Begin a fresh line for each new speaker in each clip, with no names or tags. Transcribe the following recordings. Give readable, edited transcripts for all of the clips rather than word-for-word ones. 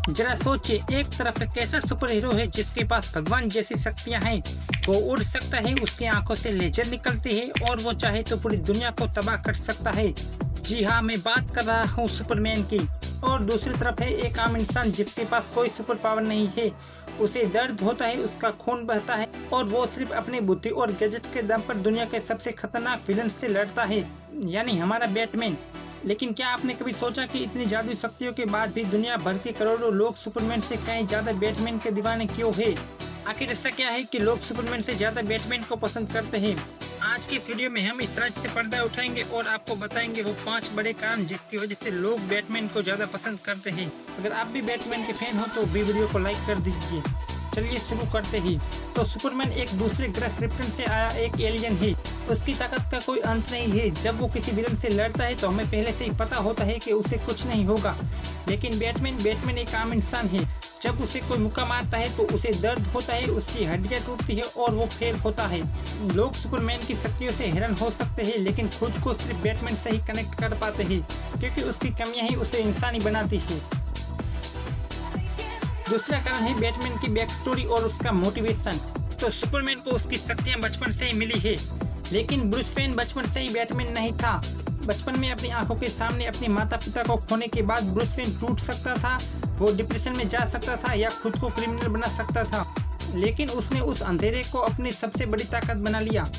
जरा सोचिए, एक तरफ एक ऐसा सुपर हीरो है जिसके पास भगवान जैसी शक्तियां हैं। वो उड़ सकता है, उसकी आंखों से लेजर निकलती है और वो चाहे तो पूरी दुनिया को तबाह कर सकता है। जी हाँ, मैं बात कर रहा हूँ सुपरमैन की। और दूसरी तरफ है एक आम इंसान जिसके पास कोई सुपर पावर नहीं है। उसे दर्द होता है, उसका खून बहता है और वो सिर्फ अपनी बुद्धि और गैजेट के दम पर दुनिया के सबसे खतरनाक विलन से लड़ता है, यानी हमारा बैटमैन। लेकिन क्या आपने कभी सोचा कि इतनी जादुई शक्तियों के बाद भी दुनिया भर के करोड़ों लोग सुपरमैन से कहीं ज्यादा बैटमैन के दीवाने क्यों है? आखिर ऐसा क्या है कि लोग सुपरमैन से ज्यादा बैटमैन को पसंद करते हैं? आज की इस वीडियो में हम इस राज से पर्दा उठाएंगे और आपको बताएंगे वो 5 बड़े कारण जिसकी वजह से लोग बैटमैन को ज्यादा पसंद करते हैं। अगर आप भी बैटमैन के फैन हो तो भी वीडियो को लाइक कर दीजिए। चलिए शुरू करते ही। तो सुपरमैन एक दूसरे ग्रह क्रिप्टन से आया एक एलियन है। उसकी ताकत का कोई अंत नहीं है। जब वो किसी विलन से लड़ता है तो हमें पहले से ही पता होता है कि उसे कुछ नहीं होगा। लेकिन बैटमैन एक आम इंसान है। जब उसे कोई मुक्का मारता है तो उसे दर्द होता है, उसकी हड्डियां टूटती है और वो फेल होता है। लोग सुपरमैन की शक्तियों से हैरान हो सकते हैं, लेकिन खुद को सिर्फ बैटमैन से ही कनेक्ट कर पाते हैं, क्योंकि उसकी कमियां ही उसे इंसानी बनाती है। दूसरा कारण है बैटमैन की बैक स्टोरी और उसका मोटिवेशन। तो सुपरमैन को उसकी शक्तियां बचपन से ही मिली है, लेकिन ब्रूस वेन बचपन से ही बैटमैन नहीं था। बचपन में अपनी आंखों के सामने अपने माता पिता को खोने के बाद ब्रूस वेन टूट सकता था, वो डिप्रेशन में जा सकता था या खुद को क्रिमिनल बना सकता था। लेकिन उसने उस अंधेरे को अपनी सबसे बड़ी ताकत बना लिया।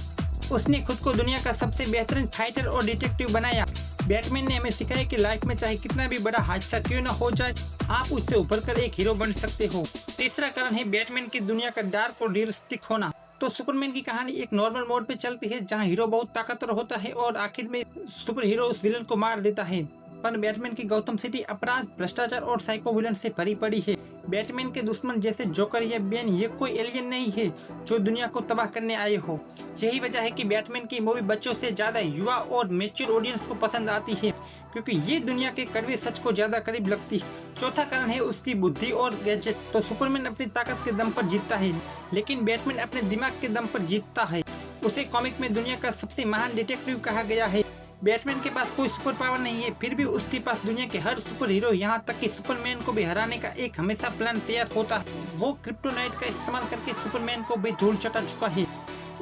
उसने खुद को दुनिया का सबसे बेहतरीन फाइटर और डिटेक्टिव बनाया। बैटमैन ने हमें सिखाया कि लाइफ में चाहे कितना भी बड़ा हादसा क्यों न हो जाए, आप उससे उभर कर एक हीरो बन सकते हो। तीसरा कारण है बैटमैन की दुनिया का डार्क और रियलिस्टिक होना। तो सुपरमैन की कहानी एक नॉर्मल मोड पे चलती है, जहां हीरो बहुत ताकतवर होता है और आखिर में सुपर हीरो उस विलन को मार देता है। पर बैटमैन की गौथम सिटी अपराध, भ्रष्टाचार और साइको विलन से भरी पड़ी है। बैटमैन के दुश्मन जैसे जोकर या बेन ये कोई एलियन नहीं है जो दुनिया को तबाह करने आए हो। यही वजह है कि बैटमैन की मूवी बच्चों से ज्यादा युवा और मैच्योर ऑडियंस को पसंद आती है, क्योंकि ये दुनिया के कड़वे सच को ज्यादा करीब लगती है। चौथा कारण है उसकी बुद्धि और गैजेट। तो सुपरमैन अपनी ताकत के दम पर जीतता है, लेकिन बैटमैन अपने दिमाग के दम पर जीतता है। उसे कॉमिक में दुनिया का सबसे महान डिटेक्टिव कहा गया है। बैटमैन के पास कोई सुपर पावर नहीं है, फिर भी उसके पास दुनिया के हर सुपर हीरो, यहाँ तक कि सुपरमैन को भी हराने का एक हमेशा प्लान तैयार होता है। वो क्रिप्टोनाइट का इस्तेमाल करके सुपरमैन को भी धूल चटा चुका है।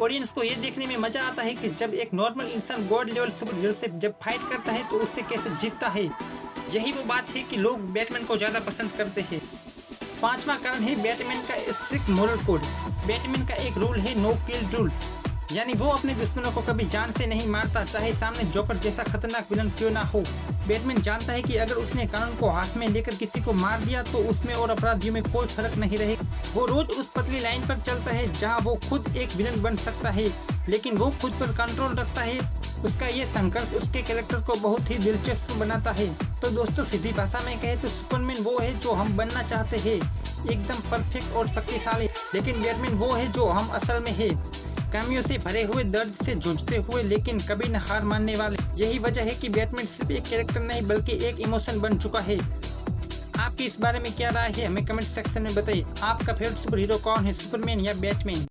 ऑडियंस को ये देखने में मजा आता है कि जब एक नॉर्मल इंसान गॉड लेवल सुपर हीरो से जब फाइट करता है तो उससे कैसे जीतता है। यही वो बात है कि लोग बैटमैन को ज्यादा पसंद करते हैं। पांचवा कारण है बैटमैन का स्ट्रिक्ट मोरल कोड। बैटमैन का एक रूल है नो किल रूल, यानी वो अपने दुश्मनों को कभी जान से नहीं मारता, चाहे सामने जोकर जैसा खतरनाक विलन क्यों ना हो। बैटमैन जानता है कि अगर उसने कानून को हाथ में लेकर किसी को मार दिया तो उसमें और अपराधियों में कोई फर्क नहीं रहेगा। वो रोज उस पतली लाइन पर चलता है जहां वो खुद एक विलन बन सकता है, लेकिन वो खुद पर कंट्रोल रखता है। उसका ये संघर्ष उसके कैरेक्टर को बहुत ही दिलचस्प बनाता है। तो दोस्तों, सीधी भाषा में कहे तो सुपरमैन वो है जो हम बनना चाहते हैं, एकदम परफेक्ट और शक्तिशाली। लेकिन बैटमैन वो है जो हम असल में है, कमियों से भरे हुए, दर्द से जूझते हुए, लेकिन कभी न हार मानने वाले। यही वजह है कि बैटमैन सिर्फ एक कैरेक्टर नहीं बल्कि एक इमोशन बन चुका है। आपकी इस बारे में क्या राय है, हमें कमेंट सेक्शन में बताइए। आपका फेवरेट सुपर हीरो कौन है, सुपरमैन या बैटमैन?